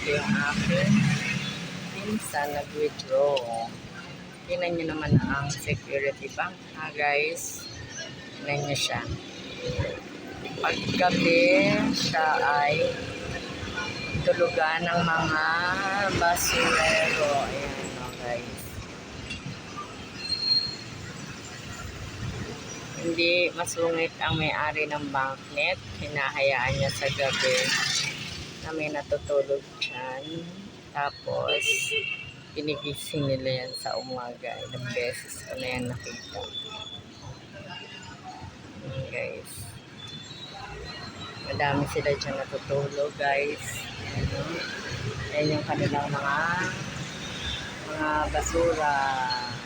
Ito yung aking pinsan nag-withdraw. Tingnan nyo naman ang security bank ha guys. Tingnan nyo siya. Paggabi siya ay tulugan ng mga basurero. Ayan o guys. Hindi masungit ang may-ari ng banknet. Hinahayaan niya sa gabi na may natutulog dyan. Tapos, pinigising nila yan sa umaga. Ilang beses ko na yan nakita. Guys. Madami sila dyan natutulog guys. Ayan yung kanilang mga basura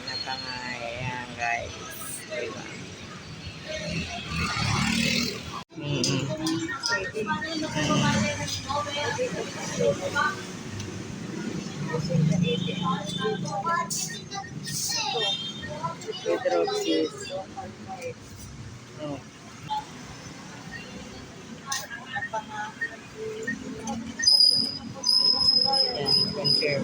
na tangay. Ayan guys. Diba? Hydroxys. Yeah, confirm.